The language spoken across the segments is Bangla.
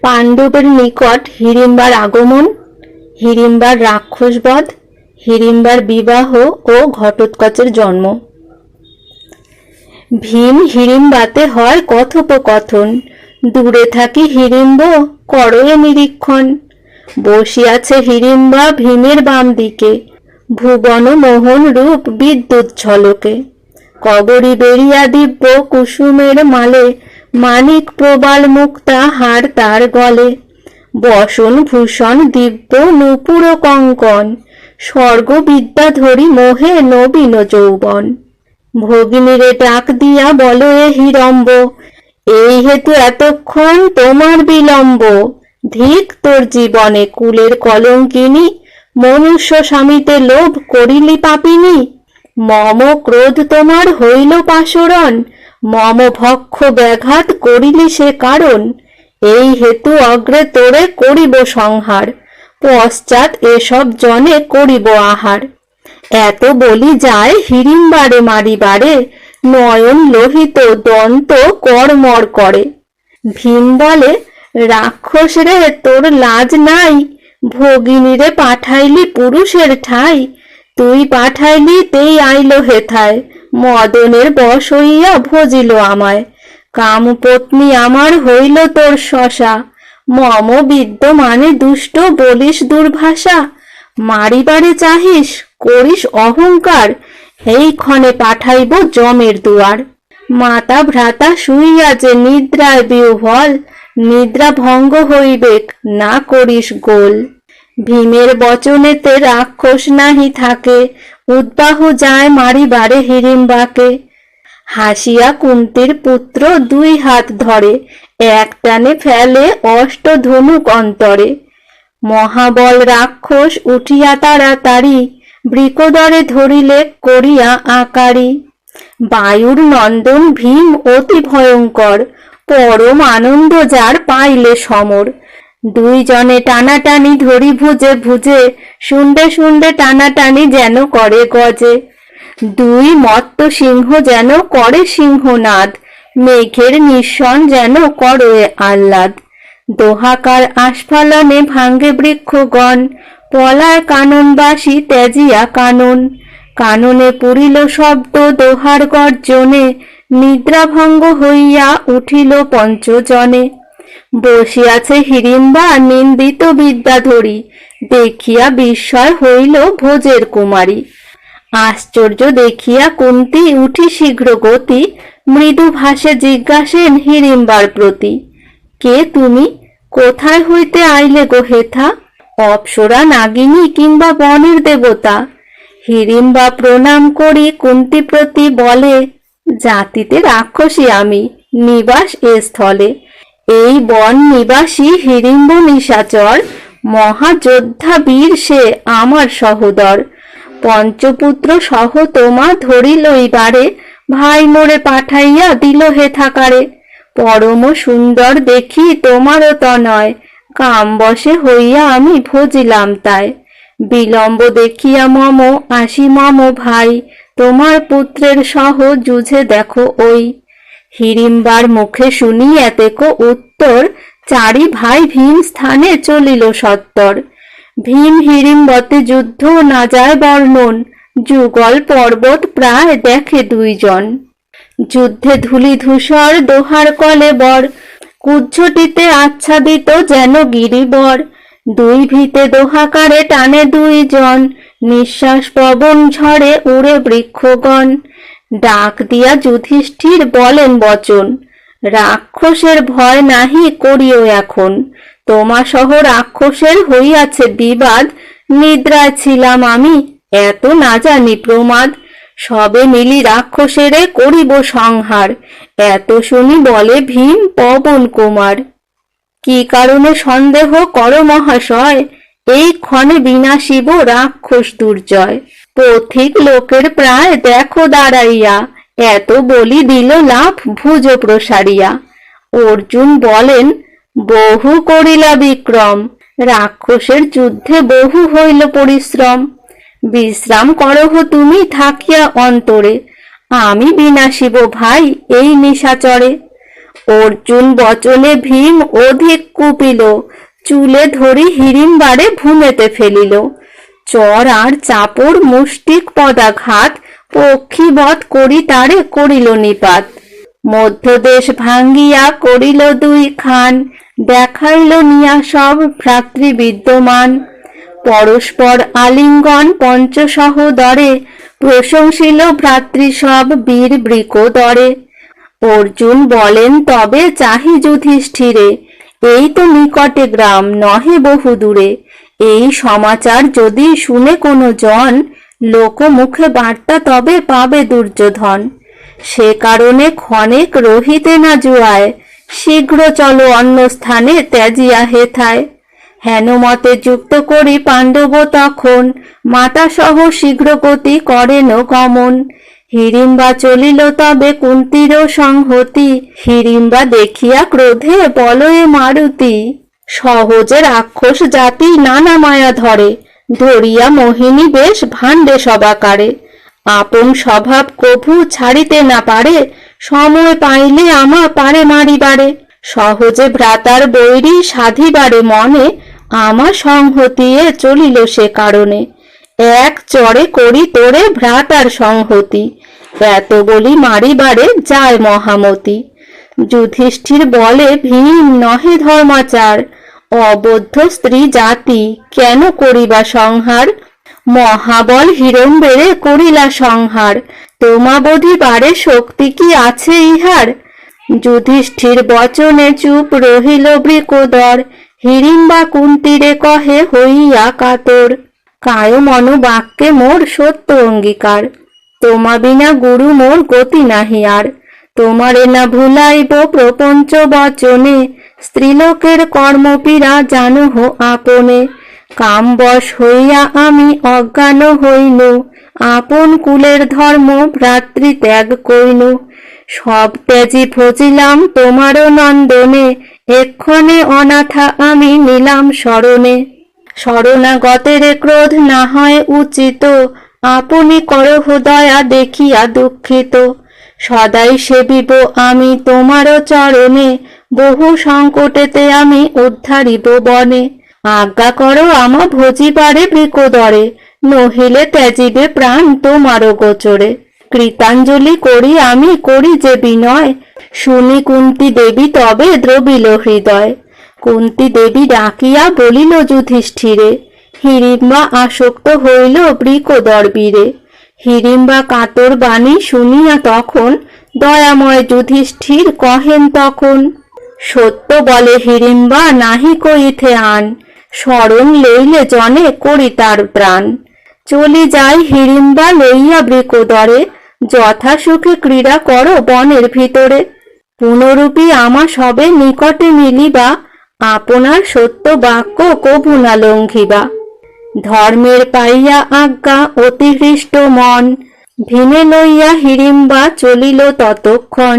পাণ্ডবের নিকট হিড়িম্বার আগমন, হিড়িম্বার রাক্ষসবধ, হিড়িম্বার বিবাহ ও ঘটোৎকচের জন্ম। ভীম হিড়িম্বাতে হয় কথোপকথন, দূরে থাকি হিড়িম্ব করো এ নিরীক্ষণ। বসিয়াছে হিড়িম্বা ভীমের বাম দিকে, ভুবন মোহন রূপ বিদ্যুৎ ঝলকে। কবরী বেরিয়া দিব্য কুসুমের মালে, মানিক প্রবাল মুক্তা হার তার গলে। বসন ভূষণ দিব্য নূপুর কঙ্কন, স্বর্গ বিদ্যাধরী মোহে নবীন যৌবন। ভগিনীরে ডাক দিয়া বলো এ হিড়ম্ব, এই হেতু এতক্ষণ তোমার বিলম্ব। ধিক তোর জীবনে কুলের কলঙ্কিনী, মনুষ্য স্বামীতে লোভ করিলি পাপিনী। মম ক্রোধ তোমার হইল পাশরণ, মম ভক্ষ ব্যাঘাত করিলি সে কারণ। এই হেতু অগ্রে তোরে করিব সংহার, পশ্চাৎ এসব জনে করিব আহার। এত বলি যায় হিড়িম্বারে মারিবারে, নয়ন লোহিত দন্ত করমর করে। ভীম বলে, রাক্ষস রে তোর লাজ নাই, ভগিনীরে পাঠাইলি পুরুষের ঠাই। তুই পাঠাইলি তেই আইল হেথায়, মদনের বশ হইয়া ভজিল আমায়। কামপত্নী আমার হইল তোর শশা, মম বিদ্যমানে দুষ্ট বলিস দুর্ভাষা। মারিবারে চাহিস করিস অহংকার, এই ক্ষণে পাঠাইব যমের দুয়ার। মাতা ভ্রাতা শুইয়া যে নিদ্রায় বিহ্বল, নিদ্রা ভঙ্গ হইবেক না করিস গোল। ভীমের বচনেতে রাক্ষস নাহি থাকে, উদ্বাহু যায় মারিবারে হিড়িম্বাকে। হাসিয়া কুন্তীর পুত্র দুই হাত ধরে, এক টানে ফেলে অষ্ট ধনুক অন্তরে। মহাবল রাক্ষস উঠিয়া তাড়াতাড়ি, বৃকোদরে ধরিলে করিয়া আকারি। বায়ুর নন্দন ভীম অতি ভয়ঙ্কর, পরম আনন্দ যার পাইলে সমর। দুইজনে টানাটানি ধরি ভুজে ভুজে, শুন্ডে শুন্ডে টানাটানি যেন করে গজে। দুই মত্ত সিংহ যেন করে সিংহনাদ, মেঘের নিঃসন যেন করে আহ্লাদ। দোহাকার আস্ফালনে ভাঙ্গে বৃক্ষগণ, পলায় কাননবাসী ত্যাজিয়া কানন। কাননে পুরিল শব্দ দোহার গর্জনে, নিদ্রাভঙ্গ হইয়া উঠিল পঞ্চজনে। বসিয়াছে হিড়িম্বা নিন্দিত বিদ্যাধরী, দেখিয়া বিস্ময় হইল ভোজের কুমারী। আশ্চর্য দেখিয়া কুন্তী উঠি শীঘ্র গতি, মৃদু ভাষে জিজ্ঞাসেন হিড়িম্বার প্রতি। কে তুমি, কোথায় হইতে আইলে গো হেথা? অপ্সরা নাগিনী কিংবা বনের দেবতা? হিড়িম্বা প্রণাম করি কুন্তী প্রতি বলে, জাতিতে রাক্ষসী আমি, নিবাস এ স্থলে। এই বন নিবাসী হিড়িম্ব নিশাচর, মহাযোদ্ধা বীর সে আমার সহোদর। পঞ্চপুত্র সহ তোমা ধরিল এইবারে, ভাই মোরে পাঠাইয়া দিল হেথাকারে। পরম সুন্দর দেখি তোমারও তনয়, কাম বশে হইয়া আমি ভজিলাম তাই। বিলম্ব দেখিয়া মম আসি মম ভাই, তোমার পুত্রের সহ যুঝে দেখো ওই। হিড়িম্বার মুখে শুনি এতেক উত্তর, চারি ভাই ভীম স্থানে চলিল সত্তর। ভীম হিড়িম্বতে যুদ্ধ না যায় বর্ণন, যুগল পর্বত প্রায় দেখে দুইজন। যুদ্ধে ধূলি ধূসর দোহার কলে বর, কুজ্ঝটিতে আচ্ছাদিত যেন গিরিবর। দুই ভিতে দোহাকারে টানে দুইজন, নিঃশ্বাস পবন ঝড়ে উড়ে বৃক্ষগণ। ডাক দিয়া যুধিষ্ঠির বলেন বচন, রাক্ষসের ভয় নাহি করিও এখন। তোমা সহ রাক্ষসের হইয়াছে বিবাদ, নিদ্রায় ছিলাম আমি এত না জানি প্রমাদ। সবে মিলি রাক্ষসেরে করিব সংহার, এত শুনি বলে ভীম পবন কুমার। কি কারণে সন্দেহ কর মহাশয়, এই ক্ষণে বিনাশিব রাক্ষস দুর্জয়। পথিক লোকের প্রায় দেখো দাঁড়াইয়া, এত বলি দিল লাভ ভুজ প্রসারিয়া। অর্জুন বলেন, বহু করিলা বিক্রম, রাক্ষসের যুদ্ধে বহু হইল পরিশ্রম। বিশ্রাম করহ তুমি থাকিয়া অন্তরে, আমি বিনাশিব ভাই এই নিশাচরে। অর্জুন বচনে ভীম অধিক কুপিল, চুলে ধরি হিড়িম্বারে ভূমেতে ফেলিল। চর আর চাপড় মুষ্টিক পদাঘাত, পক্ষীবৎ করি তারে করিল নিপাত। মধ্যদেশ ভাঙ্গিয়া করিল দুই খান, দেখাইল নিয়া সব ভ্রাতৃবিদ্যমান। পরস্পর আলিঙ্গন পঞ্চসহোদরে, প্রশংসিল ভ্রাতৃ সব বীর বৃকোদরে। অর্জুন বলেন তবে চাহি যুধিষ্ঠিরে, এই তো নিকটে গ্রাম নহে বহু দূরে। এই সমাচার যদি শুনে কোনো জন, লোকমুখে বার্তা তবে পাবে দুর্যোধন। সে কারণে ক্ষণেক রহিতে না জুয়ায়, শীঘ্র চলো অন্য স্থানে ত্যাজিয়া হেথায়। হেনমতে যুক্ত করি পাণ্ডব তখন, মাতা সহ শীঘ্র গতি করেন গমন। হিড়িম্বা চলিল তবে কুন্তীর সংহতি, হিড়িম্বা দেখিয়া ক্রোধে বলয়ে মারুতি। সহজে রাক্ষস জাতি নানা মায়া ধরে, ধরিয়া মোহিনী বেশ ভাণ্ডে সবাকারে। আপন স্বভাব কভু ছাড়িতে না পারে, সময় পাইলে আমা পারে মারিবারে। সহজে ভ্রাতার বৈরী সাধিবারে মনে, আমা সংহতিয়ে চলিল সে কারণে। এক চরে করি তোরে ভ্রাতার সংহতি, এত বলি মারিবারে যায় মহামতি। যুধিষ্ঠির বলে ভীম নহে ধর্মাচার, অবদ্ধ স্ত্রী জাতি কেন করিবা সংহার। মহাবল হিড়ম্বেরে করিলা সংহার, তোমাবধি বারে শক্তি কি আছে ইহার। যুধিষ্ঠির বচনে চুপ রহিল বৃকোদর, হিড়িম্বা কুন্তীরে কহে হইয়া কাতর। কায় মন বাক্যে মোর সত্য অঙ্গীকার, তোমা বিনা গুরু মোর গতি নাহি আর। তোমারে না ভুলাইব প্রপঞ্চ বচনে, স্ত্রীলোকের কর্মপীড়া জানহ আপনে। কামবশ হইয়া আমি অজ্ঞান হইনু, আপন কুলের ধর্ম ভ্রাতৃত্যাগ কইনু। সব ত্যাজি ভজিলাম তোমার নন্দনে, এক্ষণে অনাথা আমি নিলাম শরণে। শরণাগতের ক্রোধ না হয় উচিত, আপনি করহ দয়া দেখিয়া দুঃখিত। সদাই সেবিব আমি তোমার চরণে, বহু সংকটেতে আমি উদ্ধারিব বনে। আজ্ঞা করো আমা ভজিবারে বৃকোদরে, নহিলে ত্যাজিবে প্রাণ তোমার গোচরে। কৃতাঞ্জলি করি আমি করি যে বিনয়, শুনি কুন্তী দেবী তবে দ্রবিল হৃদয়। কুন্তী দেবী ডাকিয়া বলিল যুধিষ্ঠিরে, হিড়িম্বা আসক্ত হইল বৃকোদর বীরে। হিড়িম্বা কাতর বাণী শুনিয়া তখন, দয়াময় যুধিষ্ঠির কহেন তখন। সত্য বলে হিড়িম্বা নাহি কইথে আন, শরণ লইলে জনে করি তার প্রাণ। চলি যাই হিড়িম্বা লইয়া বৃকোদরে, যথা সুখে ক্রীড়া করো বনের ভিতরে। পুনরূপী আমা সবে নিকটে মিলিবা, আপনার সত্য বাক্য কভু না লঙ্ঘিবা। ধর্মের পাইয়া আজ্ঞা অতি হৃষ্ট মন, ভীমে লইয়া হিড়িম্বা চলিল ততক্ষণ।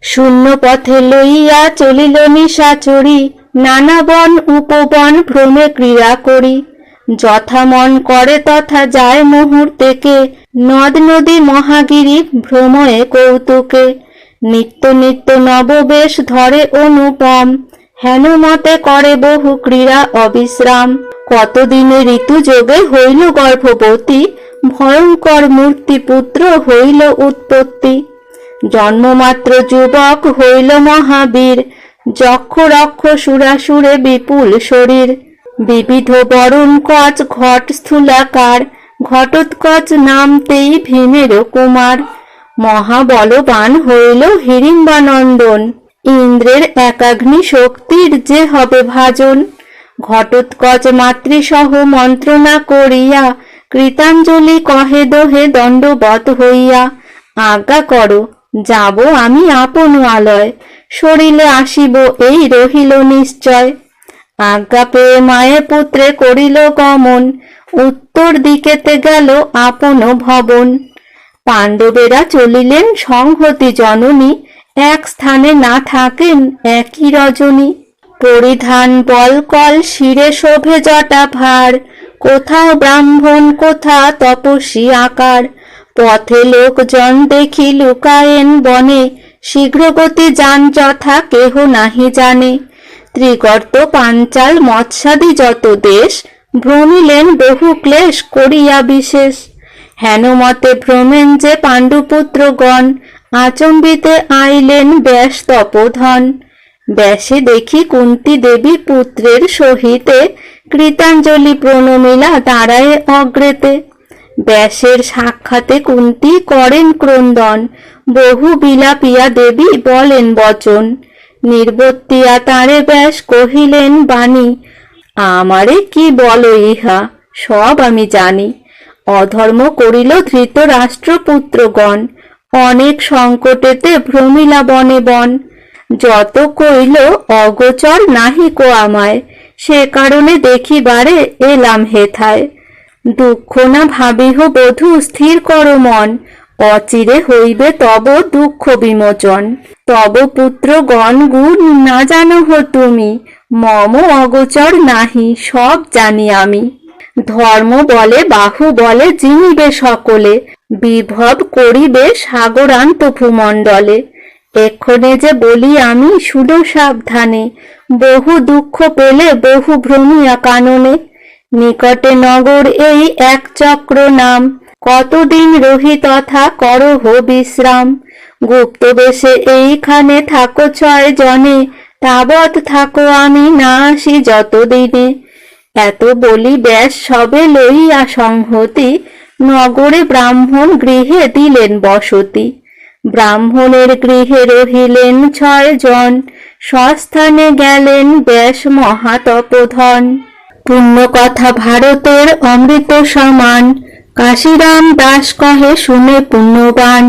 শূন্য পথে লইয়া চলিল নিশাচরি, নানা বন উপবন ভ্রমে ক্রীড়া করি। যথা মন করে তথা যায় মুহূর্তেকে, নদ নদী মহাগিরি ভ্রময়ে কৌতুকে। নিত্য নিত্য নববেশ ধরে অনুপম, হেন মতে করে বহু ক্রীড়া অবিশ্রাম। কতদিনে ঋতু যোগে হইল গর্ভবতী, ভয়ঙ্কর মূর্তি পুত্র হইল উৎপত্তি। জন্মমাত্র যুবক হইল মহাবীর, যক্ষ রক্ষ সুরাসুরে বিপুল শরীর। বিবিধ বরুণ কচ ঘট স্থূলাকার, ঘটোৎকচ নামতেই ভীমের কুমার। মহাবলবান হইল হিড়িম্বানন্দন, ইন্দ্রের একাগ্নি শক্তির যে হবে ভাজন। ঘটোৎকচ মাতৃসহ মন্ত্রণা করিয়া, কৃতাঞ্জলি কহে দোহে দণ্ডবৎ হইয়া। আজ্ঞা করো যাব আমি আপন আলয়, সরিলে আসিব এই রহিল নিশ্চয়। আজ্ঞা পেয়ে মায়ে পুত্রে করিল গমন, উত্তর দিকেতে গেল আপন ভবন। পাণ্ডবেরা চলিলেন সংহতি জননী, এক স্থানে না থাকেন একই রজনী। পরিধান বলকল শিরে শোভে জটা ভার, কোথাও ব্রাহ্মণ কোথা তপস্বী আকার। পথে লোকজন দেখি লুকায়েন বনে, শীঘ্রগতি যান যথা কেহ নাহি জানে। ত্রিগর্ত পাঞ্চাল মৎস্যাদি যত দেশ, ভ্রমিলেন বহু ক্লেশ করিয়া বিশেষ। হেন মতে ভ্রমেন যে পাণ্ডুপুত্রগণ, আচম্বিতে আইলেন ব্যাস তপোধন। ব্যাসে দেখি কুন্তী দেবী পুত্রের সহিতে, কৃতাঞ্জলি প্রণমিলা দাঁড়ায় অগ্রেতে। ব্যাসের সাক্ষাতে কুন্তী করেন ক্রন্দন, বহু বিলাপিয়া দেবী বলেন বচন। নির্বর্তিয়া তারে ব্যাস কহিলেন বাণী, আমারে কি বলো ইহা, সব আমি জানি। অধর্ম করিল ধৃতরাষ্ট্রপুত্রগণ, অনেক সংকটেতে ভ্রমিলা বনে বন। যত কইল অগোচর নাহি কো আমায়, সে কারণে দেখিবারে এলাম হেথায়। দুঃখ না ভাবিহ বধূ স্থির কর মন, অচিরে হইবে তব দুঃখ বিমোচন। তব পুত্রগণ গুণ না জানহ তুমি, মম অগোচর নাহি সব জানি আমি। ধর্ম বলে বাহু বলে জিনিবে সকলে, বিভব করিবে সাগরান্ত ভূমণ্ডলে। এক্ষণে যে বলি আমি শুনো সাবধানে, বহু দুঃখ পেলে বহু ভ্রমিয়া কাননে। নিকটে নগর এই এক চক্র নাম, কতদিন রহি তথা করহ বিশ্রাম। গুপ্ত বেশে এইখানে থাকো 6 জনে, তাবৎ থাকো আমি না আসি যতদিনে। এত বলি ব্যাস সবে লইয়া সংহতি, নগরে ব্রাহ্মণ গৃহে দিলেন বসতি। ব্রাহ্মণের গৃহে রহিলেন 6 জন, স্বস্থানে গেলেন ব্যাস মহাতপোধন। পুণ্য কথা ভারতের অমৃত সমান, কাশীরাম দাস কহে শুনে পুণ্যবান।